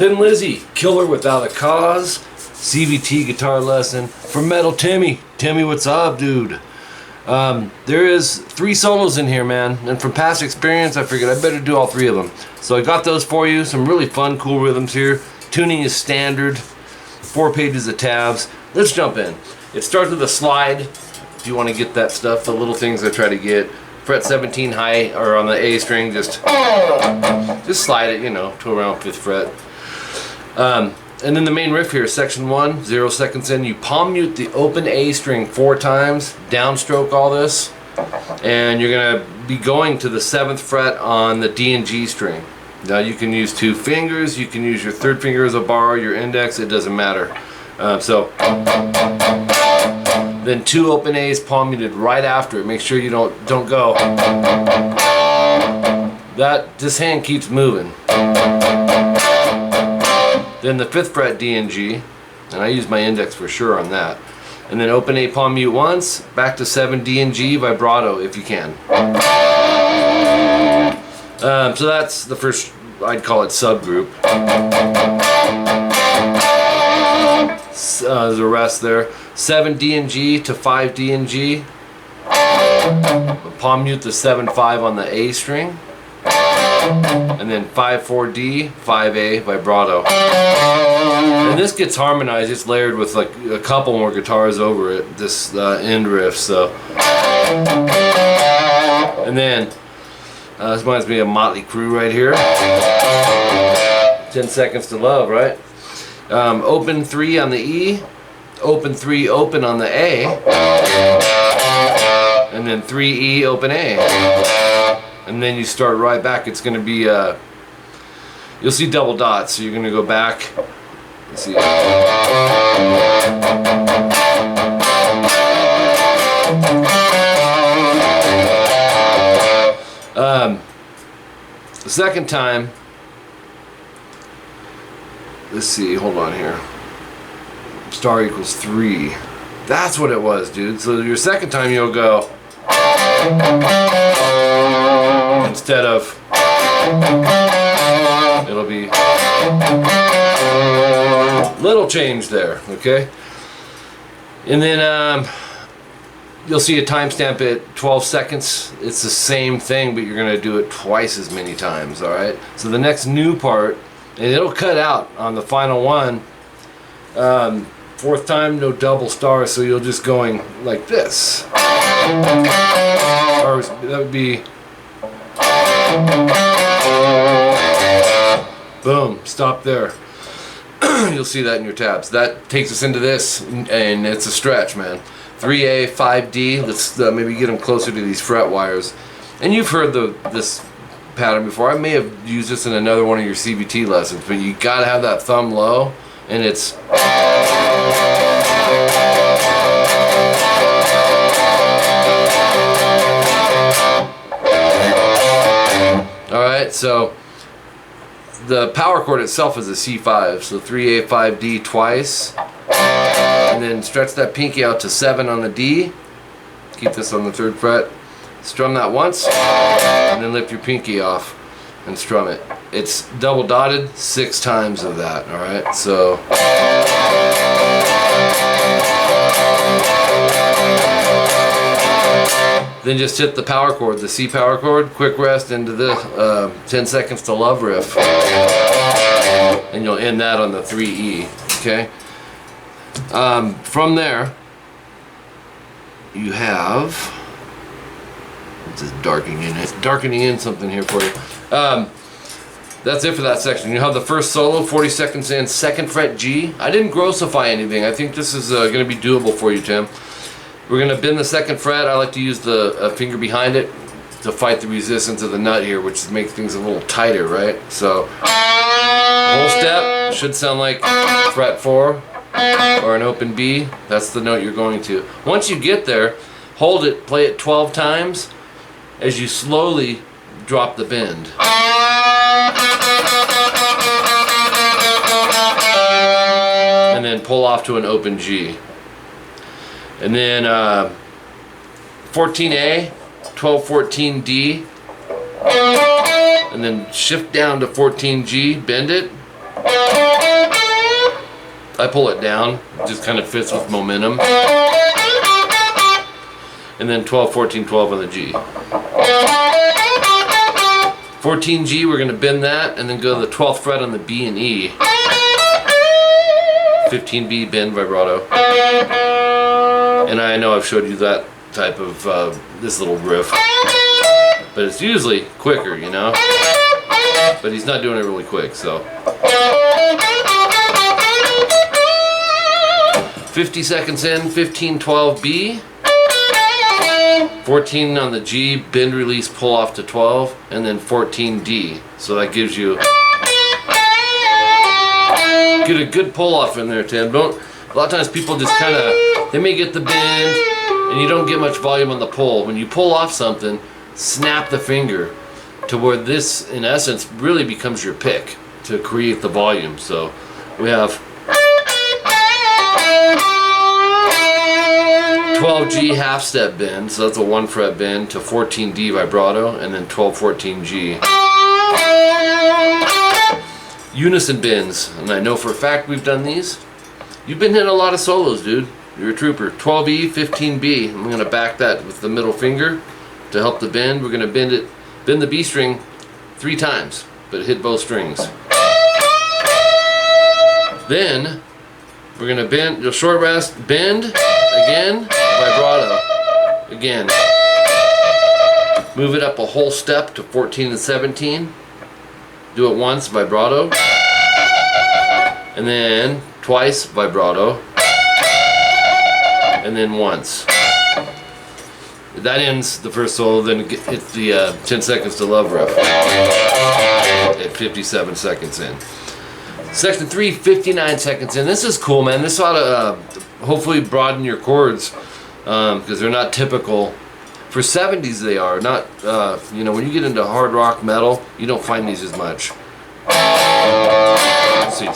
Thin Lizzy, Killer Without a Cause, CVT Guitar Lesson for Metal Timmy. Timmy, what's up, dude? There is 3 solos in here, man, and from past experience I figured I better do all 3 of them. So I got those for you, some really fun, cool rhythms here. Tuning is standard, 4 pages of tabs. Let's jump in. It starts with a slide, if you want to get that stuff, the little things I try to get. Fret 17 high, or on the A string, just slide it, you know, to around 5th fret. And then the main riff here, section 1, 0 seconds in, you palm mute the open A string 4 times, downstroke all this, and you're going to be going to the 7th fret on the D and G string. Now you can use 2 fingers, you can use your 3rd finger as a bar, your index, it doesn't matter. Then 2 open A's palm muted right after it. Make sure you don't go. This hand keeps moving. Then the 5th fret D and G, and I use my index for sure on that. And then open A palm mute once, back to 7 D and G, vibrato if you can. So that's the first, I'd call it subgroup. There's a rest there. 7 D and G to 5 D and G. Palm mute the 7-5 on the A string. And then 5-4-D, 5-A, vibrato. And this gets harmonized, it's layered with like a couple more guitars over it, this end riff, so. And then, this reminds me of Motley Crue right here. 10 Seconds to Love, right? Open 3 on the E, open 3 open on the A, and then 3E open A. And then you start right back. It's going to be, you'll see double dots, so you're going to go back. Let's see. The second time, let's see, hold on here. Star equals 3. That's what it was, dude. So your second time you'll go. Instead of, it'll be little change there, okay? And then you'll see a timestamp at 12 seconds. It's the same thing, but you're gonna do it twice as many times, all right? So the next new part, and it'll cut out on the final one, 4th time, no double stars, so you're just going like this. Or that would be, boom, stop there. You'll see that in your tabs. That takes us into this, and it's a stretch, man. 3A, 5D, let's maybe get them closer to these fret wires. And you've heard this pattern before. I may have used this in another one of your CVT lessons, but you gotta have that thumb low, and it's alright, so the power chord itself is a C5, so 3A, 5D twice, and then stretch that pinky out to 7 on the D, keep this on the 3rd fret, strum that once, and then lift your pinky off and strum it. It's double dotted, 6 times of that, alright, so then just hit the power chord, the C power chord, quick rest into the 10 Seconds to Love riff, and you'll end that on the 3E, okay? From there, you have, just darkening in something here for you. That's it for that section. You have the first solo, 40 seconds in, 2nd fret G. I didn't grossify anything. I think this is going to be doable for you, Tim. We're going to bend the 2nd fret. I like to use the finger behind it to fight the resistance of the nut here, which makes things a little tighter, right? So, whole step should sound like fret 4. or an open B, that's the note you're going to. Once you get there, hold it, play it 12 times as you slowly drop the bend. And then pull off to an open G. And then 14A, 12, 14D, and then shift down to 14G, bend it. I pull it down, it just kind of fits with momentum. And then 12, 14, 12 on the G. 14G, we're going to bend that and then go to the 12th fret on the B and E. 15B, bend vibrato. And I know I've showed you that type of, this little riff. But it's usually quicker, you know? But he's not doing it really quick, so. 50 seconds in, 15, 12B. 14 on the G, bend, release, pull off to 12, and then 14D. So that gives you, get a good pull off in there, Tim. A lot of times people just kind of, they may get the bend, and you don't get much volume on the pull. When you pull off something, snap the finger to where this, in essence, really becomes your pick to create the volume. So we have 12G half step bend, so that's a 1 fret bend, to 14D vibrato, and then 12, 14G. Unison bends, and I know for a fact we've done these. You've been hitting a lot of solos, dude. You're a trooper. 12E, 15B. I'm going to back that with the middle finger to help the bend. We're going to bend the B string 3 times, but hit both strings. Then we're going to bend, you'll short rest, bend, again, vibrato, again. Move it up a whole step to 14 and 17. Do it once, vibrato. And then twice, vibrato. And then once. That ends the first solo, then it's the 10 seconds to love riff at 57 seconds in. Section 3, 59 seconds in. This is cool, man. This ought to hopefully broaden your chords because they're not typical. For 70s they are. Not, you know, when you get into hard rock metal, you don't find these as much. Let's see.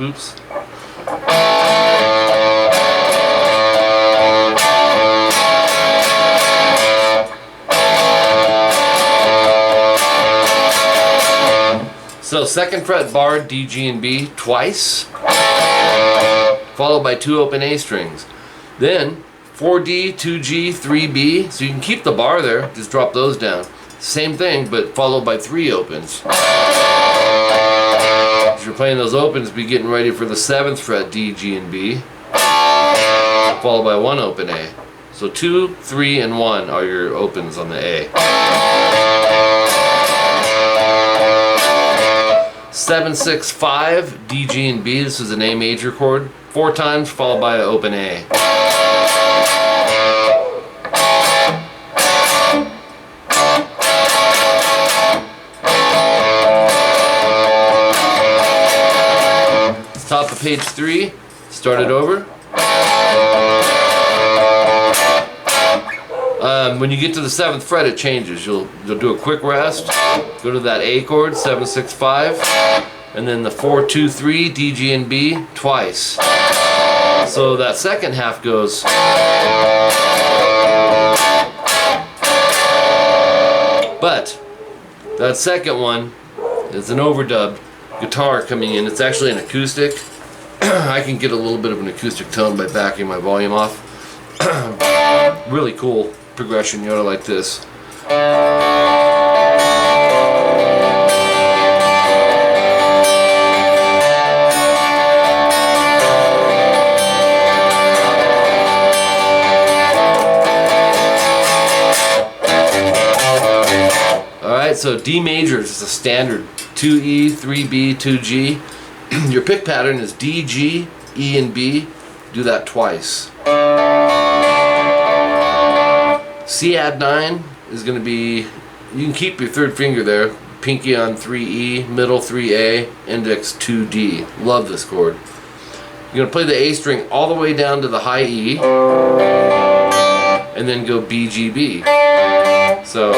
Oops. So 2nd fret bar, D, G, and B twice, followed by 2 open A strings. Then 4D, 2G, 3B, so you can keep the bar there, just drop those down. Same thing, but followed by 3 opens. As you're playing those opens, be getting ready for the 7th fret D, G, and B, followed by 1 open A. So 2, 3, and 1 are your opens on the A. 7, 6, 5, D, G, and B. This is an A major chord. 4 times, followed by an open A. Top of page 3. Start it over. When you get to the 7th fret, it changes. You'll do a quick rest, go to that A chord, 7, 6, 5, and then the 4, 2, 3, D, G, and B twice. So that second half goes. But that second one is an overdub guitar coming in. It's actually an acoustic. I can get a little bit of an acoustic tone by backing my volume off. Really cool progression, you know, like this. Alright, so D major is a standard 2E, 3B, 2G. Your pick pattern is D, G, E, and B. Do that twice. C add 9 is going to be, you can keep your 3rd finger there, pinky on 3E, middle 3A, index 2D. Love this chord. You're going to play the A string all the way down to the high E, and then go B, G, B. So,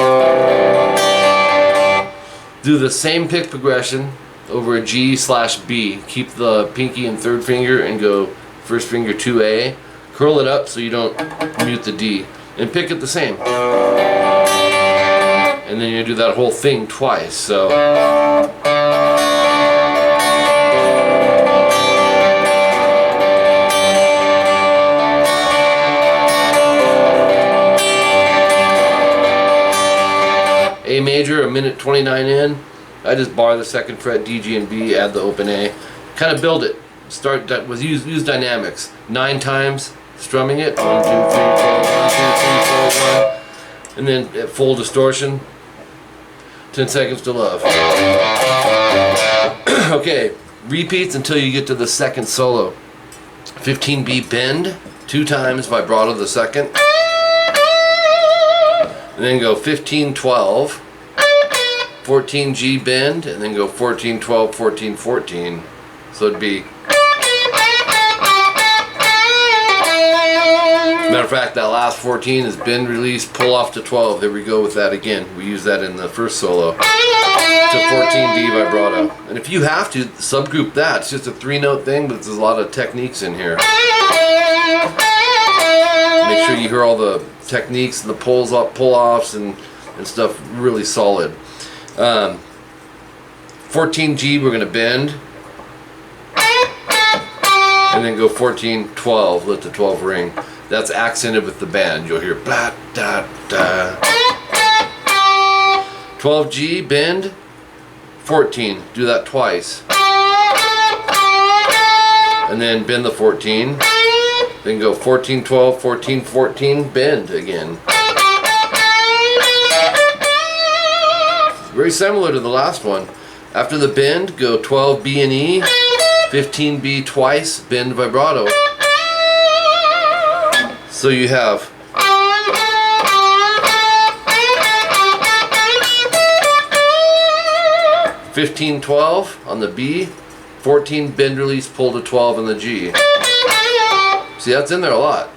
do the same pick progression over a G/B. Keep the pinky and third finger and go first finger 2A. Curl it up so you don't mute the D. And pick it the same. And then you do that whole thing twice. So. A major, a minute 29 in. I just bar the second fret, D, G, and B, add the open A. Kind of build it. Start with use dynamics. 9 times, strumming it. 1, 2, 3, 4, 1, 2, 3, 4, 1. And then at full distortion. 10 seconds to love. Okay, repeats until you get to the second solo. 15B bend, 2 times, vibrato the second. And then go 15-12. 14G bend, and then go 14-12, 14-14. So it'd be. Matter of fact, that last 14 is bend, release, pull off to 12. There we go with that again. We use that in the first solo. To 14D vibrato. And if you have to, subgroup that. It's just a 3-note thing, but there's a lot of techniques in here. Make sure you hear all the techniques and the pull-offs and stuff really solid. 14G we're going to bend. And then go 14-12, let the 12 ring. That's accented with the band. You'll hear blah, da, da. 12G, bend, 14. Do that twice. And then bend the 14. Then go 14-12, 14-14, bend again. Very similar to the last one. After the bend, go 12B and E, 15B twice, bend vibrato. So you have 15-12 on the B, 14 bend release pull to 12 on the G. See, that's in there a lot.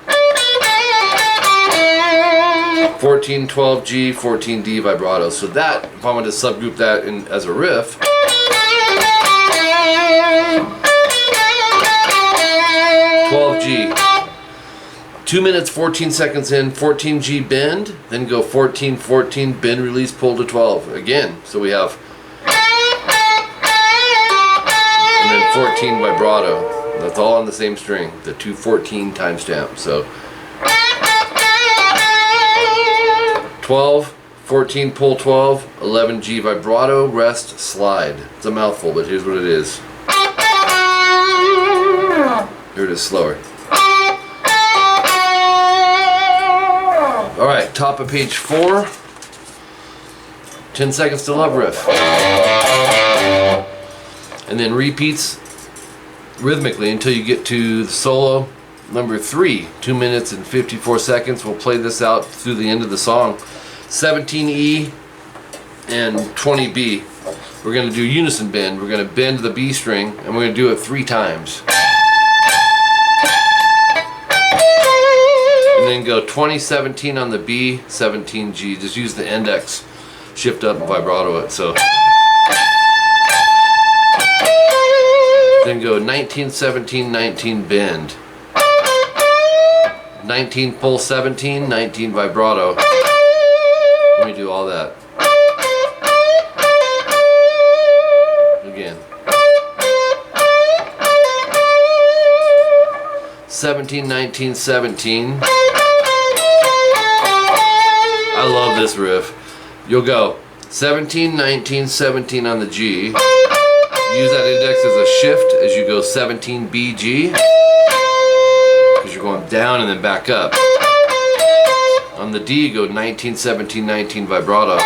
14-12 G, 14 D vibrato. So that, if I wanted to subgroup that in as a riff, G. 2 minutes 14 seconds in, 14G bend, then go 14-14 bend release pull to 12 again. So we have, and then 14 vibrato. That's all on the same string, the 214 timestamp. So 12, 14 pull 12, 11G vibrato, rest, slide. It's a mouthful, but here's what it is. Here it is slower. Alright, top of page 4. 10 seconds to love riff. And then repeats rhythmically until you get to the solo number 3. 2 minutes and 54 seconds. We'll play this out through the end of the song. 17E and 20B. We're going to do unison bend. We're going to bend the B string and we're going to do it 3 times. And then go 20-17 on the B, 17G. Just use the index, shift up and vibrato it. So then go 19-17, 19 bend. 19 pull 17, 19 vibrato. Let me do all that. Again. 17, 19, 17. I love this riff. You'll go 17, 19, 17 on the G. Use that index as a shift as you go 17 B, G. Because you're going down and then back up. On the D, go 19, 17, 19 vibrato.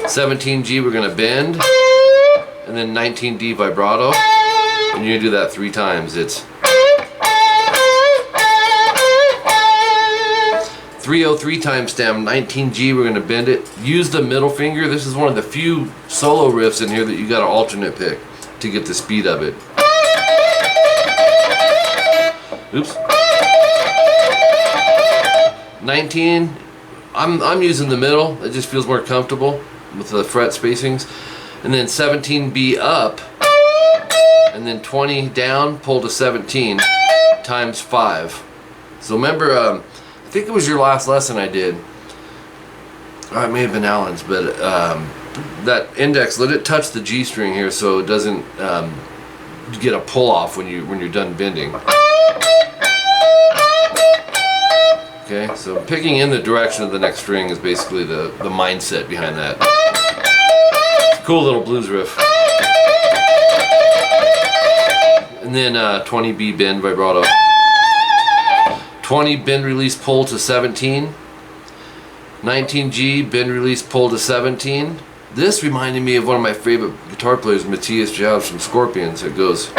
17G, we're going to bend. And then 19D vibrato. And you're going to do that 3 times. It's 303 timestamp, 19G, we're going to bend it. Use the middle finger. This is one of the few solo riffs in here that you got an alternate pick to get the speed of it. Oops. 19, I'm using the middle. It just feels more comfortable with the fret spacings. And then 17B up, and then 20 down, pull to 17 times 5. So remember, I think it was your last lesson I did. Or it may have been Alan's, but that index, let it touch the G string here so it doesn't get a pull off when you're done bending. Okay, so picking in the direction of the next string is basically the mindset behind that. It's a cool little blues riff. And then 20B bend vibrato. 20 bend release pull to 17. 19G bend release pull to 17. This reminded me of one of my favorite guitar players, Matthias Jobs from Scorpions. It goes.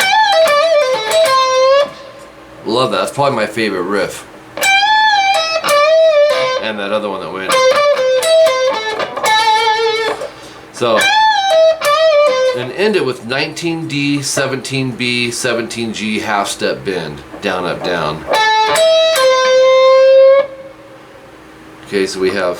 Love that. That's probably my favorite riff. And that other one that went. So, and end it with 19D, 17B, 17G half step bend. Down, up, down. Okay, so we have